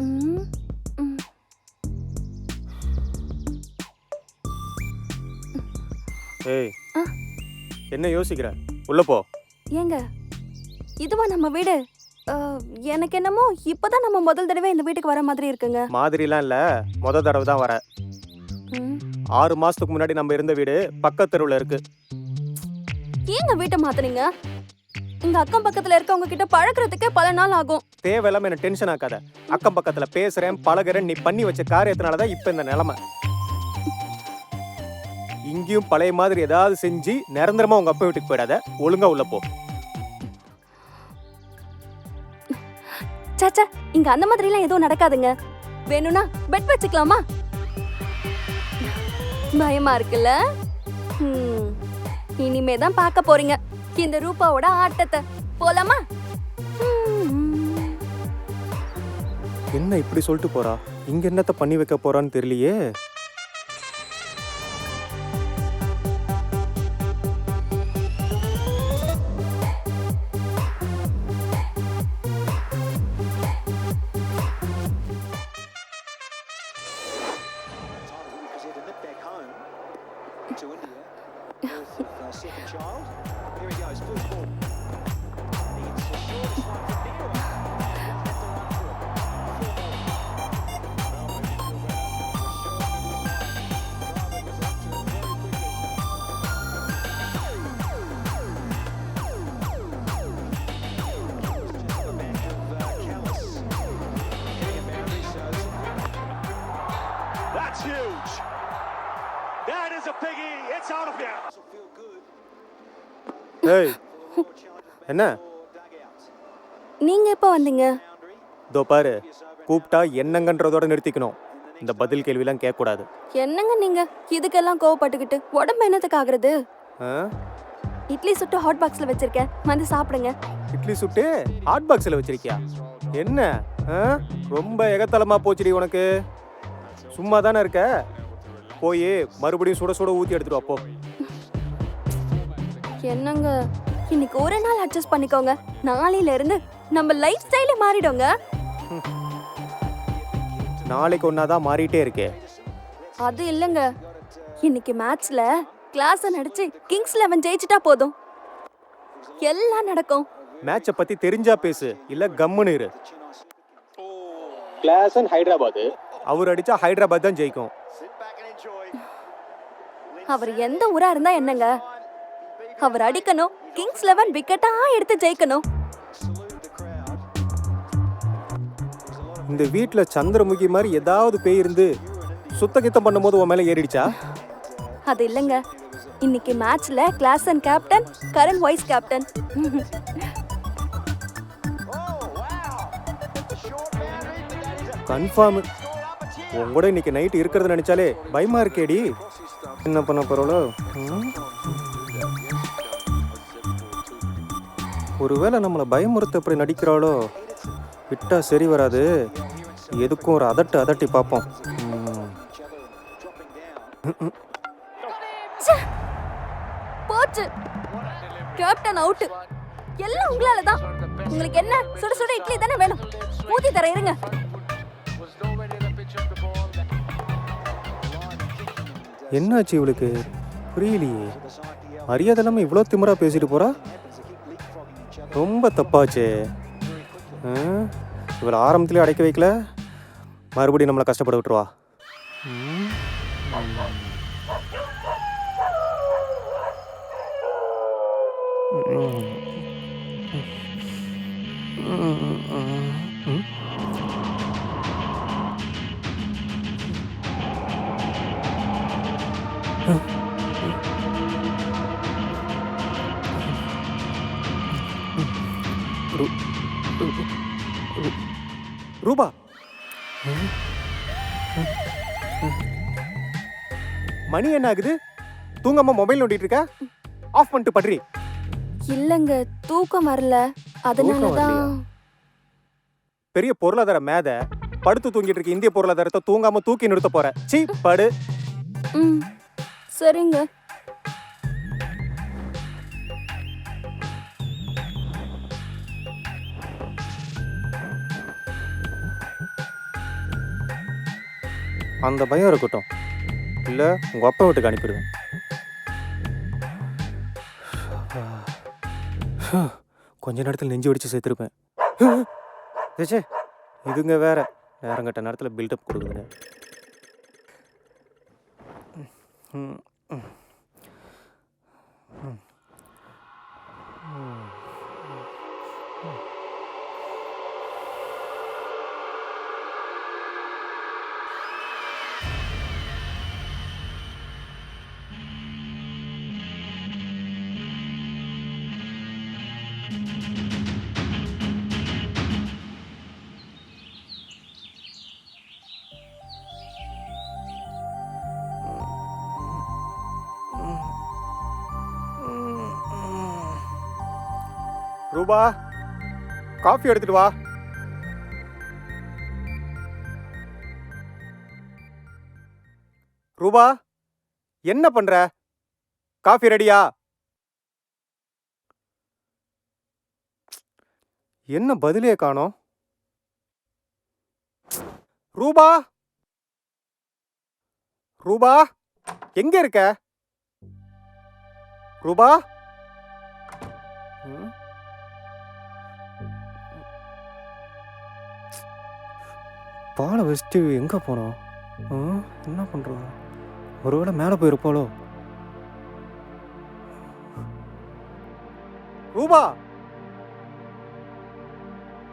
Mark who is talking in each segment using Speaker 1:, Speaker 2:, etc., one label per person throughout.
Speaker 1: ம், ம்.
Speaker 2: ஏய்
Speaker 1: ஆ.
Speaker 2: என்ன யோசிக்கிற? உள்ள போ.
Speaker 1: ஏங்க இதுவா நம்ம வீடு? எனக்கு என்னமோ இப்பதான் நம்ம முதல் தடவை இந்த வீட்டுக்கு வர மாதிரி இருக்குங்க.
Speaker 2: மாதிரிலாம் இல்ல, முத தடவை தான் வர.
Speaker 1: ம்.
Speaker 2: 6 மாசத்துக்கு முன்னாடி நம்ம இருந்த வீடு பக்கத்து தெருவுல இருக்கு.
Speaker 1: ஏங்க வீட்டை மாத்துனீங்க? இங்க அக்கம் பக்கத்துல இருக்கவங்க கிட்ட பழகுறதுக்கே பல நாள் ஆகும்.
Speaker 2: தேவையில்லாம என்ன டென்ஷன் ஆக்காத. அக்கம் பக்கத்துல பேசுறேன் பழகுறேன், நீ பண்ணி வச்ச காரியத்தினாலதான் இப்ப இந்த நிலைமை. இங்கேயும் பழைய மாதிரி ஏதாவது செஞ்சு நிரந்தரமா உங்க அப்பா வீட்டுக்கு போயிடாத. ஒழுங்கா உள்ள போ.
Speaker 1: சாச்சா, இங்க அந்த மாதிரி எல்லாம் எதுவும் நடக்காதுங்க. வேணும்னா பெட் வச்சுக்கலாமா? பயமா இருக்குல்ல? இனிமே தான் பார்க்க போறீங்க இந்த ரூபாவோட ஆட்டத்தை. போலாமா?
Speaker 2: என்ன இப்படி சொல்லிட்டு போறா? இங்க என்னத்த பண்ணி வைக்க போறான்னு தெரியலையே.
Speaker 3: That's huge. That is a biggie. It's out of here.
Speaker 2: ஏய் என்ன?
Speaker 1: நீங்க எப்ப வந்தீங்க?
Speaker 2: இதோ பாரு, கூப்பிட்டா என்னங்கன்றதோட நிறுத்திக்கணும். இந்த பதில் கேள்விலாம் கேட்க கூடாது.
Speaker 1: என்னங்க நீங்க இதுக்கெல்லாம் கோவப்பட்டுக்கிட்டு? உடம்பு என்னத்துக்கு ஆகுறது?
Speaker 2: ஆ?
Speaker 1: இட்லி சுட்டு ஹாட் பாக்ஸ்ல வச்சிருக்கேன், வந்து சாப்பிடுங்க.
Speaker 2: இட்லி சுட்டு ஹாட் பாக்ஸ்ல வச்சிருக்கியா? என்ன ஆ? ரொம்ப எகத்தலமா போச்சுடி உனக்கு. சும்மா தானே இருக்க, போய் மறுபடியும் சுட சுட ஊத்தி எடுத்துட்டு வா போ.
Speaker 1: என்னங்க இன்னைக்கு ஒரு நாள் அட்ஜஸ்ட் பண்ணிக்கோங்க, நாளையில இருந்து நம்ம லைஃப் ஸ்டைலே மாறிடுங்க.
Speaker 2: நாளைக்கு ஒன்னாதான் மாறிட்டே இருக்கே.
Speaker 1: அது இல்லங்க, இன்னைக்கு மேட்ச்ல கிளாஸ் நடிச்சு கிங்ஸ் 11 ஜெயிச்சிட்டா போதும், எல்லாம் நடக்கும்.
Speaker 2: மேட்சை பத்தி தெரிஞ்சா பேசு, இல்ல கம்முன்னு இரு. கிளாஸ் ஹைதராபாத், அவர் அடிச்சா ஹைதராபாத் தான் ஜெயிக்கும்.
Speaker 1: அவர் எந்த ஊரா இருந்தா என்னங்க, அவர் அடிக்கணும், கிங்ஸ் 11 விக்கெட்டா எடுத்து ஜெயிக்கணும்.
Speaker 2: இந்த வீட்டுல சந்திரமுகி மாதிரி ஏதாவது பேய் இருந்து சுத்த கித்தம் பண்ணும்போது உன் மேல ஏறிடுச்சா?
Speaker 1: அது இல்லங்க, இன்னைக்கு மேட்ச்ல class and captain, Karan vice captain.
Speaker 2: Confirm. உன் கூட இன்னைக்கு நைட் இருக்கிறது நினைச்சாலே பயமா இருக்கேடி. என்ன பண்ண போறோளோ? ஒருவேளை நம்மளை பயமுறுத்த அப்படி நடிக்கிறாளோ? விட்டா சரி வராது. எதுக்கும் ஒரு அதட்டி பார்ப்போம்.
Speaker 1: போச்சு, கேப்டன் அவுட். எல்லாம் உங்களால தான். உங்களுக்கு என்ன சுட சுட இட்லி தானே வேணும்? ஊத்தி தர இருங்க.
Speaker 2: என்னாச்சு இவளுக்கு புரியலையே. மரியாதை இல்லாம இவ்வளோ திமிரா பேசிட்டு போறா. ரொம்ப தப்பாச்சே. இவளை ஆரம்பத்திலே அடைக்க வைக்கல, மறுபடியும் நம்மளை கஷ்டப்பட விட்டுருவா. ரூபா, மணி என்ன ஆகுது? தூங்காம மொபைல் நோண்டிட்டு இருக்க? ஆஃப் பண்ணிட்டு பண்றி.
Speaker 1: இல்லங்க, தூக்கம் வரல, அதனாலதான்.
Speaker 2: பெரிய பொருளாதார மேத படுத்து தூங்கிட்டு இருக்க இந்திய பொருளாதாரத்தை தூங்காம தூக்கி நிறுத்த போற. சீ படு.
Speaker 1: சரிங்க.
Speaker 2: அந்த பயம் இருக்கட்டும், இல்லை உங்கள் அப்பா வீட்டுக்கு அனுப்பிடுவேன். கொஞ்ச நேரத்தில் நெஞ்சு வெடிச்சு சேர்த்துருப்பேன். சேச்சே, இதுங்க வேற நேரங்கட்ட நேரத்தில் பில்டப் கொடுக்குதுங்க. ரூபா, காஃபி எடுத்துட்டு வா. ரூபா, என்ன பண்ற? காஃபி ரெடியா? என்ன பதிலே காணோம்? ரூபா, ரூபா, எங்க இருக்க? ரூபா, பாலை வச்சுட்டு எங்க போனோம்? என்ன பண்றோம்? ஒருவேளை மேலே போயிருப்பாளோ? ரூபா,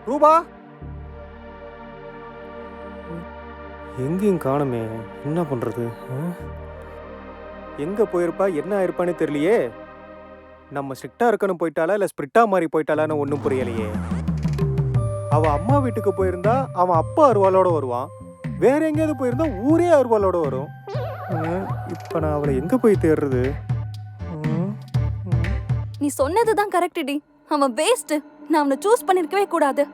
Speaker 2: ரூபா, எங்கேயும் காணுமே, என்ன பண்றது? எங்க போயிருப்பா, என்ன ஆயிருப்பான்னு தெரியலையே. நம்ம ஸ்ட்ரிக்டா இருக்கணும் போயிட்டாளா, இல்ல ஸ்பிரிட்டா மாதிரி போயிட்டாளான்னு ஒன்றும் புரியலையே. அவ அம்மா வீட்டுக்கு போயிருந்தா அவன் அப்பா அருவாளோட வருவான், வேற எங்கேயாவது போயிருந்தா ஊரே அருவாளோட வரும். இப்ப நான் அவளை எங்க போய் தேடுறது?
Speaker 1: நீ சொன்னதுதான் கரெக்ட் டி. அவன் வேஸ்ட். நான் அவனை சூஸ் பண்ணிருக்கவே கூடாது.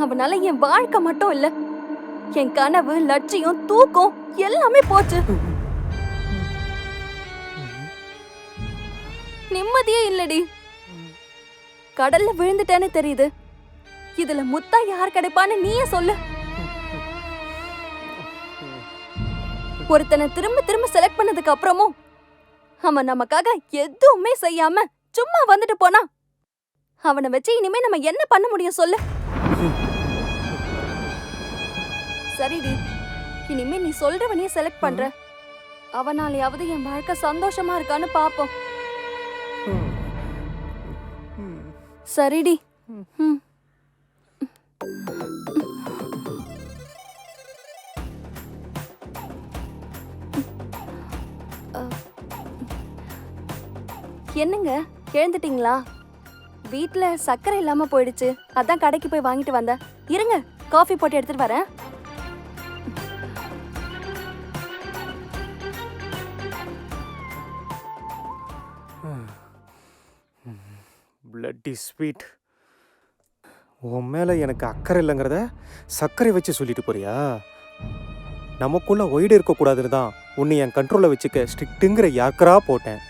Speaker 1: அவனால என் வாழ்க்கை மட்டும் இல்ல, என் கனவு, லட்சியம், தூக்கம் எல்லாமே போச்சு. நிம்மதியே இல்லடி. கடல்ல விழுந்துட்டேன்னு தெரியுது. இதுல முத்தா யார் கிடைப்பான்னு நீயே சொல்லு. ஒருத்தனை திரும்ப திரும்ப செலக்ட் பண்ணதுக்கு அப்புறமும் அவன் நமக்காக எதுவுமே செய்யாம சும்மா வந்துட்டு போனா அவனை வச்சு இனிமே நம்ம என்ன பண்ண முடியும் சொல்லு. சரிடி, இனிமே நீ சொல்றவனையே செலக்ட் பண்ற. அவனாலையாவது என் வாழ்க்கை சந்தோஷமா இருக்கான்னு பாப்போம். சரிடி. என்னங்க, எழுந்துட்டீங்களா? வீட்ல சர்க்கரை இல்லாம போயிடுச்சு, அதான் கடைக்கு போய் வாங்கிட்டு வந்தேன். இருங்க, காஃபி போட்டு எடுத்துட்டு வரேன்.
Speaker 2: Bloody sweet. உன் மேல எனக்கு அக்கறை இல்லைங்கிறத சர்க்கரை வச்சு சொல்லிட்டு போறியா? நமக்குள்ள ஒய்டு இருக்கக்கூடாதுன்னு தான் உன்னை என் கண்ட்ரோலில் வச்சுக்க ஸ்ட்ரிக்ட்டுங்கிற யாக்கரா போட்டேன்.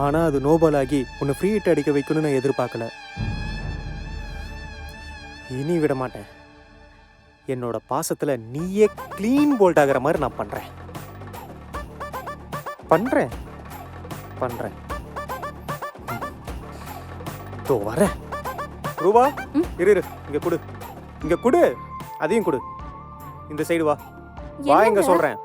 Speaker 2: ஆனால் அது நோபல் ஆகி உன்னை ஃப்ரீ ஹிட் அடிக்க வைக்கணும்னு நான் எதிர்பார்க்கல. இனி விட மாட்டேன். என்னோட பாசத்தில் நீயே க்ளீன் போல்ட் ஆகிற மாதிரி நான் பண்ணுறேன் பண்ணுறேன் பண்ணுறேன் தோ வரேன். ரூபா, இரு இரு, இங்கே கொடு, இங்கே கொடு, அதையும் கொடு. இந்த சைடு வா, வா, இங்கே சொல்கிறேன்.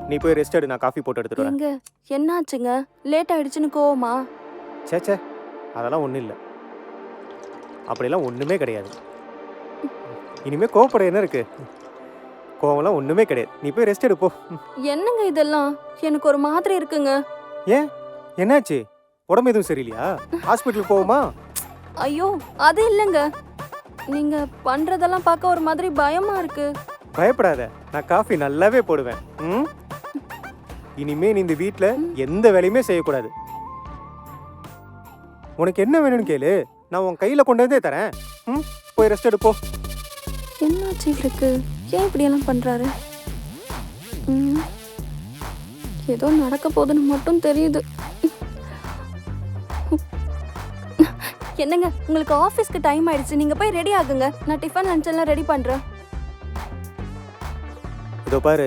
Speaker 2: நீ போய் ரெஸ்ட் எடு, நான் காஃபி போட்டு எடுத்துட்டு வரேன்.
Speaker 1: என்னாச்சுங்க? லேட் ஆயிடுச்சுன்னு கோவமா?
Speaker 2: சேச்சே, அதெல்லாம் ஒன்றும் இல்லை. அப்படிலாம் ஒன்றுமே கிடையாது. இனிமேல் கோவப்பட என்ன இருக்கு? கோவம்லாம் ஒன்றுமே கிடையாது. நீ போய் ரெஸ்ட் எடுப்போ.
Speaker 1: என்னங்க இதெல்லாம்? எனக்கு ஒரு மாதிரி இருக்குங்க.
Speaker 2: ஏன், என்னாச்சு? உடம்பு எதுவும் சரியில்லையா? ஹாஸ்பிட்டலுக்கு போவோமா?
Speaker 1: ஐயோ, அது இல்லைங்க. நீங்க பண்றதெல்லாம் பார்க்க ஒரு மாதிரி பயமா இருக்கு.
Speaker 2: பயப்படாத, நான் காஃபி நல்லாவே போடுவேன். இனிமே நீ இந்த வீட்டில் எந்த வேலையுமே செய்யக்கூடாது. உனக்கு என்ன வேணும்னு கேளு, நான் உன் கையில் கொண்டு வந்தே தரேன். போய் ரெஸ்ட் எடுப்போ.
Speaker 1: என்னாச்சு இவருக்கு? ஏன் இப்படியெல்லாம் பண்றாரு? ஏதோ நடக்க போகுதுன்னு மட்டும் தெரியுது. என்னங்க உங்களுக்கு ஆபீஸ்க்கு டைம் ஆயிடுச்சு, நீங்க போய் ரெடி ஆகுங்க. நான் டிஃபன் லஞ்ச் எல்லாம் ரெடி பண்றேன்.
Speaker 2: இதோ பாரு,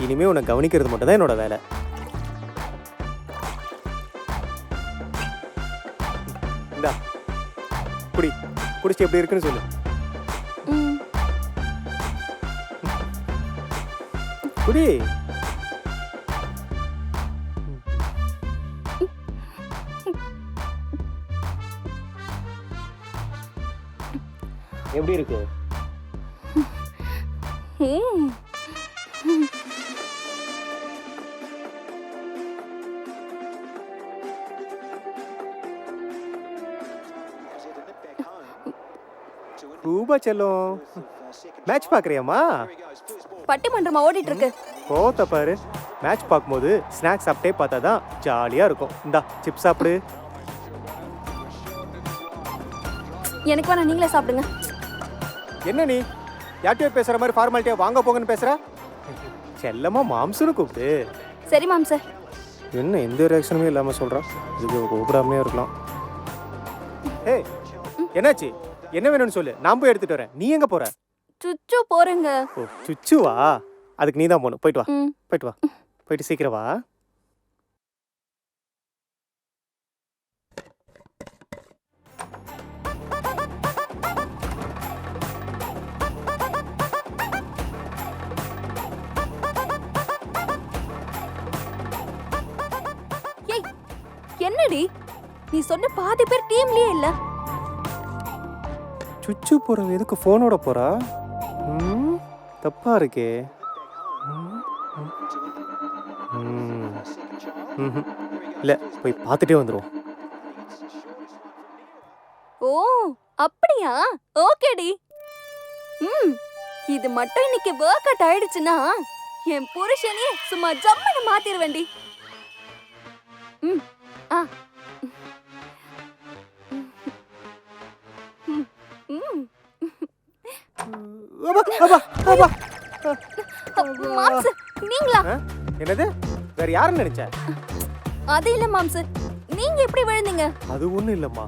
Speaker 2: இனிமே உன்னை கவனிக்கிறது மட்டும் தான் என்னோட வேலை. இந்தா குடி, குடிச்சு எப்படி இருக்குன்னு சொல்லு.
Speaker 1: ம்.
Speaker 2: குடி. எப்படி இருக்கு?
Speaker 1: ம்.
Speaker 2: ரூபா செல்லம், மேட்ச் பாக்குறியாமா?
Speaker 1: பட்டிமன்றமா ஓடிட்டு இருக்கு.
Speaker 2: போத்த பாரு, மேட்ச் பார்க்கும்போது ஸ்நாக்ஸ் சாப்பிட்டே பார்த்தா தான் ஜாலியா இருக்கும். இந்தா சிப்ஸ் சாப்பிடு.
Speaker 1: எனக்கு வேணா, நீங்களே சாப்பிடுங்க.
Speaker 2: என்ன நீ யார்கிட்டயோ பேசுற மாதிரி ஃபார்மாலிட்டியா வாங்க போங்கன்னு பேசுற? செல்லமா மாம்சன்னு கூப்பிடு.
Speaker 1: சரி மாம்சர்.
Speaker 2: என்ன எந்த ரியாக்ஷனுமே இல்லாம சொல்றான்? இதுக்கு கூப்பிடாமே இருக்கலாம். ஏய், என்னாச்சு? என்ன வேணும்னு சொல்லு, நான் போய் எடுத்துட்டு வரேன். நீ எங்க போற?
Speaker 1: சுச்சு போறேங்க.
Speaker 2: ஓ, சுச்சுவா? அதுக்கு நீ தான் போகணும். போயிட்டு வா,
Speaker 1: ம்.
Speaker 2: போயிட்டு வா, போயிட்டு சீக்கிரம் வா.
Speaker 1: ஏய், என்னடி நீ சொன்ன பாதி பேர் டீம்லயே இல்ல.
Speaker 2: சுச்சு போறவ எதுக்கு போனோட போறா? ம், தப்பா இருக்கே. இல்ல, போய் பார்த்துட்டே வந்துருவோம்.
Speaker 1: ஓ அப்படியா? ஓகேடி. ம், இது மட்டும் இன்னைக்கு ஒர்க் அவுட் ஆயிடுச்சுன்னா என் புருஷனே சும்மா ஜம்முன்னு மாத்திருவேண்டி. ம். ஆ. ம். ம்.
Speaker 2: அப்பா, அப்பா, அப்பா.
Speaker 1: மாம்சு, நீங்களா?
Speaker 2: ஆ? என்னது? வேற யாருன்னு நினைச்ச?
Speaker 1: அது இல்ல மாம்சு, நீங்க எப்படி விழுந்தீங்க?
Speaker 2: அது ஒண்ணும் இல்லம்மா.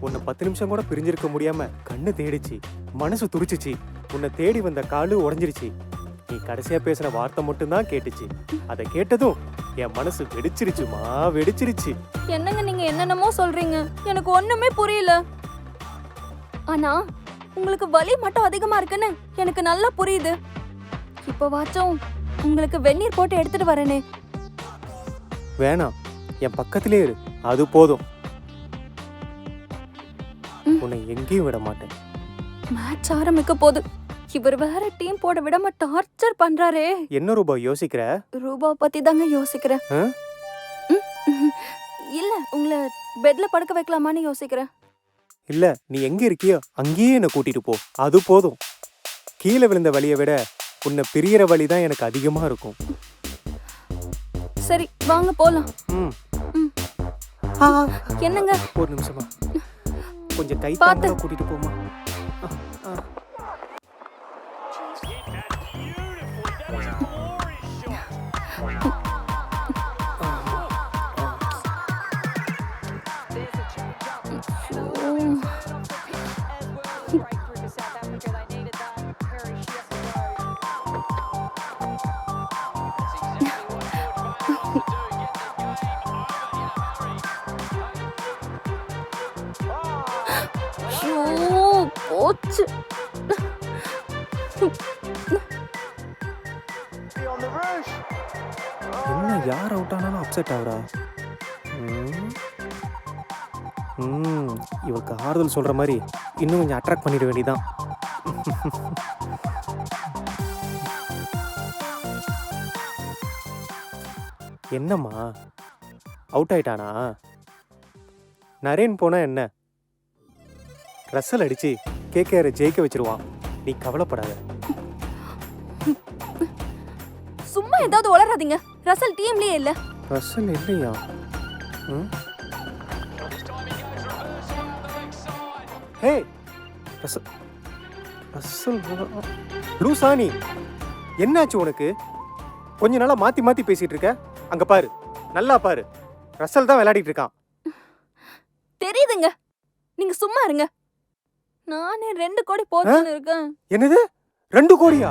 Speaker 2: உன்னை 10 நிமிஷம் கூட பிரிஞ்சிருக்க முடியாம கண்ணு தேடிச்சு, மனசு துடிச்சிச்சு. உன்னை தேடி வந்த காலு உடைஞ்சிருச்சு. நீ கடைசியா பேசுற வார்த்தை மட்டும்தான் கேட்டுச்சு. அதை கேட்டதும் என் மனசு வெடிச்சிருச்சுமா, வெடிச்சிருச்சு.
Speaker 1: என்னங்க நீங்க என்னென்னமோ சொல்றீங்க, எனக்கு ஒண்ணுமே புரியல. ஆனா உங்களுக்கு வலி மட்டும் அதிகமா இருக்குன்னு எனக்கு நல்லா புரியுது. இப்பவாச்சும் உங்களுக்கு வெந்நீர் போட்டு எடுத்துட்டு வரேனே.
Speaker 2: வேணாம், என் பக்கத்திலே இரு, அது போதும். உன்னை எங்கேயும் விட மாட்டேன்.
Speaker 1: மேட்ச் ஆரம்பிக்க போகுது. இவர் வேற டீம் போட விடாம டார்ச்சர் பண்றாரே.
Speaker 2: என்ன ரூபா யோசிக்கிற?
Speaker 1: ரூபா பத்தி தாங்க யோசிக்கிறேன்.
Speaker 2: ஆ?
Speaker 1: இல்ல, உங்களை பெட்ல படுக்க வைக்கலாமான்னு யோசிக்கிறேன்.
Speaker 2: இல்ல, நீ எங்க இருக்கியோ அங்கேயே என்னை கூட்டிட்டு போ, அது போதும். கீழே விழுந்த வலியை விட உன்னை பிரியற வலி தான் எனக்கு அதிகமா இருக்கும்.
Speaker 1: சரி வாங்க போலாம்.
Speaker 2: ம்.
Speaker 1: ம்.
Speaker 2: ஆ,
Speaker 1: என்னங்க?
Speaker 2: ஒரு நிமிஷமா, கொஞ்சம் கை
Speaker 1: பாத்து.
Speaker 2: தாங்க கூட்டிட்டு போமா.
Speaker 1: போச்சு.
Speaker 2: என்ன யார் அவுட் ஆனாலும் அப்செட் ஆகுறா? இவளுக்கு ஆறுதல் சொல்ற மாதிரி இன்னும் கொஞ்சம் அட்ராக்ட் பண்ணிட வேண்டியதான். என்னம்மா, அவுட் ஆயிட்டானா? நரேன் போனா என்ன, ரசல் அடிச்சு கேகேஆரை ஜெயிக்க வச்சிருவான். நீ கவலைப்படாத.
Speaker 1: சும்மா ஏதாவது உளறாதீங்க. ரசல் டீம்லயே இல்ல.
Speaker 2: ரசல் இல்லையா? ஹே, ரசல் ரசல் லூசா நீ? என்னாச்சு உனக்கு? கொஞ்ச நாளா மாத்தி மாத்தி பேசிட்டு இருக்க. அங்க பாரு, நல்லா பாரு, ரசல் தான் விளையாடிட்டு இருக்கான்.
Speaker 1: தெரியுதுங்க, நீங்க சும்மா இருங்க. நானே 2 கோடி போட்டுன்னு இருக்கேன்.
Speaker 2: என்னது 2 கோடியா?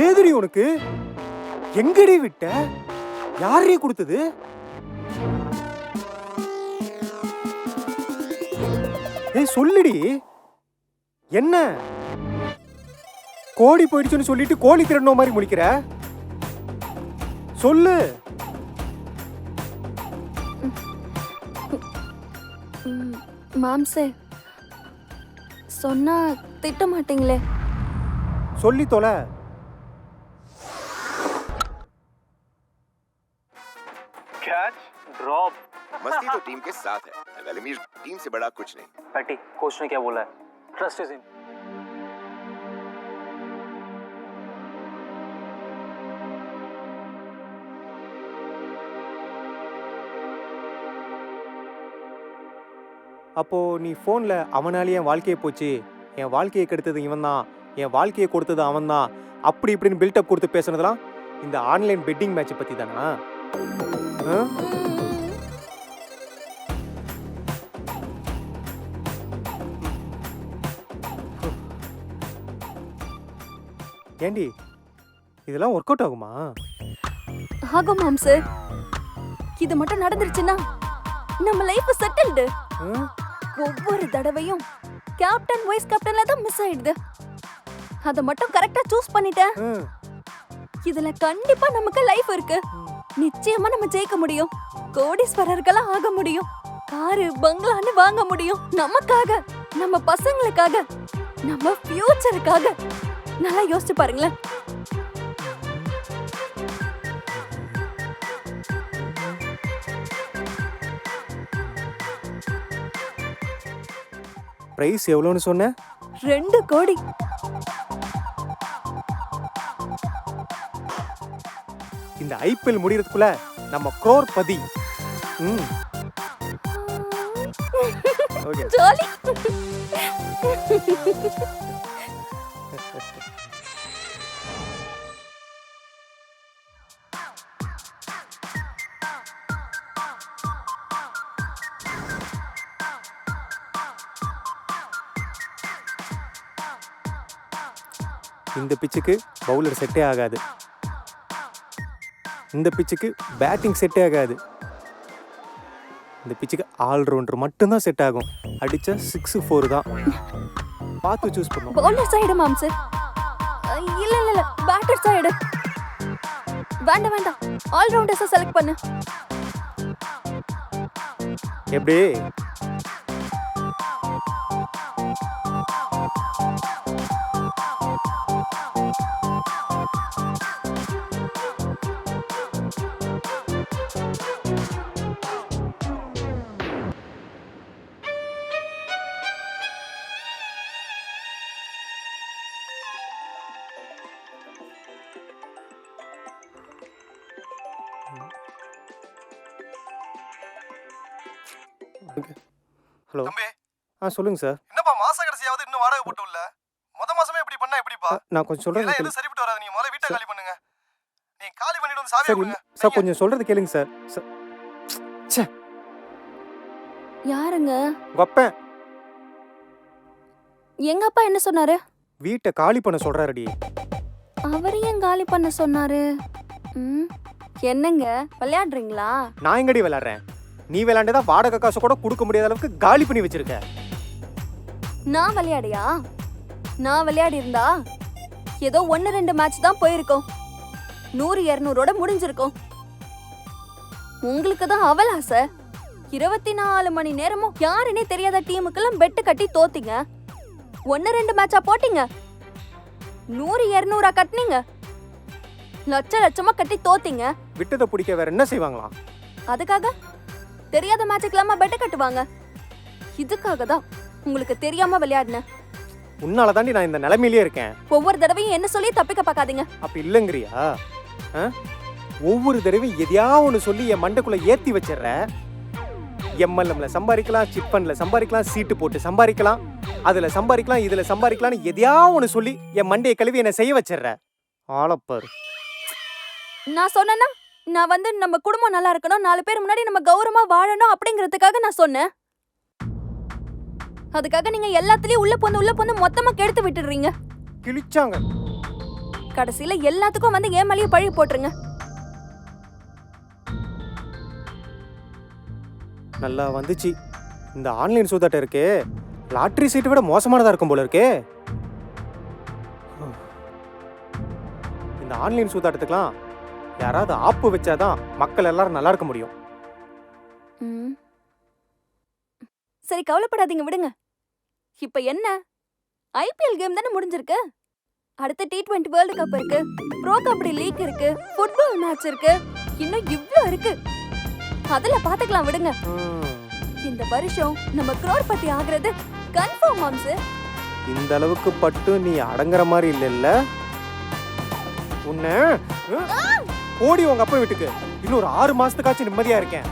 Speaker 2: ஏதுடி உனக்கு? எங்கடி விட்ட? யாரே கொடுத்தது? ஏய் சொல்லுடி. என்ன கோடி போயிடுச்சுன்னு சொல்லிட்டு கோழி திருடன மாதிரி முழிக்கிற? சொல்லு.
Speaker 1: மாம்சே, சொன்னா திட்ட மாட்டீங்களே?
Speaker 2: சொல்லி தொலை.
Speaker 4: Catch drop.
Speaker 5: मस्ती तो टीम के साथ है, वेलमीर टीम से बड़ा कुछ नहीं।
Speaker 4: पैटी, कोच ने क्या बोला है? Trust is in.
Speaker 2: அப்போ நீ போன்ல அவனாலே என் வாழ்க்கையை போச்சு, என் வாழ்க்கையை கெடுத்தது இவன் தான், என் வாழ்க்கையை கொடுத்தது அவன் தான், அப்படி இப்படின்னு பில்டப் கொடுத்து பேசுனதெல்லாம் இந்த ஆன்லைன் பெட்டிங் மேட்ச் பத்தி தானா? ஏண்டி இதெல்லாம் ஒர்க் அவுட் ஆகுமா?
Speaker 1: ஆகும் மாம்சே. இது மட்டும் நடந்துருச்சுன்னா நம்ம லைஃப் செட்டில்டு. ஒவ்வொரு தடவையும் கேப்டன் வைஸ் கேப்டன்ல தான் மிஸ் ஆயிடுது. அத மட்டும் கரெக்டா சூஸ் பண்ணிட்டேன். இதுல கண்டிப்பா நமக்கு லைஃப் இருக்கு. நிச்சயமா நம்ம ஜெயிக்க முடியும். கோடீஸ்வரர்களா ஆக முடியும். காரு பங்களான்னு வாங்க முடியும். நமக்காக, நம்ம பசங்களுக்காக, நம்ம ஃபியூச்சருக்காக. நல்லா யோசிச்சு பாருங்களேன்.
Speaker 2: பிரைஸ் எவ்வளோன்னு சொன்ன?
Speaker 1: 2 கோடி.
Speaker 2: இந்த ஐபிஎல் முடியறதுக்குள்ள நம்ம crorepati. Okay
Speaker 1: jolly.
Speaker 2: இந்த பிச்சுக்கு பவுலர் செட்டே ஆகாது. இந்த பிச்சுக்கு பேட்டிங் செட்டே ஆகாது. இந்த பிச்சுக்கு ஆல்ரவுண்டர் மட்டும்தான் செட் ஆகும். அடிச்சா 6-4 தான். பார்த்து சூஸ் பண்ணும்.
Speaker 1: பவுலர் சைடு மாம்சே. இல்ல இல்ல இல்ல, பேட்டர் சைடு. வேண்டாம் வேண்டாம், ஆல் ரவுண்டர்ஸை செலக்ட் பண்ணு.
Speaker 2: எப்படி? ஹலோ.
Speaker 6: தம்பி,
Speaker 2: சொல்லுங்க சார்.
Speaker 6: என்னப்பா மாச கடைசியாவது இன்னும் வாடகை போட்டு இல்ல? மாசமே இப்படி பண்ணா எப்படிப்பா?
Speaker 2: நான் கொஞ்சம் சொல்றது
Speaker 6: இதெல்லாம்
Speaker 2: கேளுங்க.
Speaker 6: எதுவும் சரிப்பட்டு வராது. நீங்க முதல்ல வீட்டை காலி பண்ணுங்க. நீங்க காலி பண்ணிட்டு வந்து சாவியை
Speaker 2: சார்
Speaker 6: கொடுங்க.
Speaker 2: சார் கொஞ்சம் சொல்றது கேளுங்க சார். ச்சே,
Speaker 1: யாருங்க?
Speaker 2: வப்பேன்.
Speaker 1: எங்க அப்பா என்ன சொன்னாரு?
Speaker 2: வீட்டை காலி பண்ண சொல்றாருடி.
Speaker 1: அவர் ஏன் காலி பண்ண சொன்னாரு? என்னங்க விளையாடுறீங்களா?
Speaker 2: நான் எங்கடி விளையாடுறேன்? நீ விளையாண்டதா வாடகை காசு கூட கொடுக்க முடியாத அளவுக்கு காலி பண்ணி வச்சிருக்க.
Speaker 1: நான் விளையாடியா? நான் விளையாடி இருந்தா ஏதோ 1-2 மேட்ச் தான் போயிருக்கோம். 100-200ஓட முடிஞ்சிருக்கும். உங்களுக்கு தான் அவலாசை. 24 மணி நேரமும் யாருன்னே தெரியாத டீமுக்கெல்லாம் பெட்டு கட்டி தோத்தீங்க. 1-2 மேட்சா போட்டீங்க. 100-200 கட்டினீங்க. லட்சமா கட்டி தோத்தீங்க.
Speaker 2: விட்டதை பிடிக்க வேற என்ன செய்வாங்களாம்?
Speaker 1: அதுக்காக தெரியாத மேட்சுக்கெல்லாமா பெட்டு கட்டுவாங்க? இதுக்காக தான் உங்களுக்கு தெரியாம விளையாடினேன்.
Speaker 2: உன்னால தாண்டி நான் இந்த நிலைமையிலே இருக்கேன்.
Speaker 1: ஒவ்வொரு தடவையும் என்ன சொல்லி தப்பிக்க பார்க்காதீங்க.
Speaker 2: அப்படி இல்லைங்கிறியா? ஒவ்வொரு தடவையும் எதையா ஒன்று சொல்லி என் மண்டைக்குள்ள ஏத்தி வச்சிடுற. எம்எல்எம்ல சம்பாதிக்கலாம், சிட் ஃபண்ட்ல சம்பாதிக்கலாம், சீட்டு போட்டு சம்பாதிக்கலாம், அதுல சம்பாதிக்கலாம், இதுல சம்பாதிக்கலாம்னு எதையா ஒன்று சொல்லி என் மண்டையை கழுவி என்னை செய்ய வச்சிடுற. ஆளப்பாரு.
Speaker 1: நான் சொன்னேன்னா நான் வந்து நம்ம குடும்பம் நல்லா இருக்கணும், 4 பேர் முன்னாடி நம்ம கௌரவமா வாழணும் அப்படிங்கிறதுக்காக நான் சொன்னேன். அதுக்காக நீங்க எல்லாத்துலயும் உள்ள போந்து மொத்தமா கெடுத்து விட்டுடுறீங்க.
Speaker 2: கிழிச்சாங்க.
Speaker 1: கடைசியில எல்லாத்துக்கும் வந்து ஏன் மேலேயே பழி போட்டுருங்க.
Speaker 2: நல்லா வந்துச்சு. இந்த ஆன்லைன் சூதாட்டம் இருக்கே, லாட்டரி சீட்டை விட மோசமானதா இருக்கும் போல இருக்கே. இந்த ஆன்லைன் சூதாட்டத்துக்குலாம் யாராவது ஆப்பு வச்சாதான் மக்கள் எல்லாரும் நல்லா இருக்க முடியும்.
Speaker 1: சரி கவலைப்படாதீங்க, விடுங்க. இப்ப என்ன, ஐபிஎல் கேம் தானே முடிஞ்சிருக்கு. அடுத்த T20 வேர்ல்ட் கப் இருக்கு, ப்ரோ கபடி லீக் இருக்கு, ஃபுட்பால் மேட்ச் இருக்கு, இன்னும் இவ்ளோ இருக்கு. அதுல பாத்துக்கலாம், விடுங்க. இந்த வருஷம் நம்ம crorepati ஆகுறது கன்ஃபார்ம் மாம்ஸ்.
Speaker 2: இந்த அளவுக்கு பட்டு நீ அடங்குற மாதிரி இல்லைல்ல? உன்னை ஓடி உங்க அப்பா வீட்டுக்கு இன்னொரு 6 மாசத்துக்காச்சும் நிம்மதியா இருக்கேன்.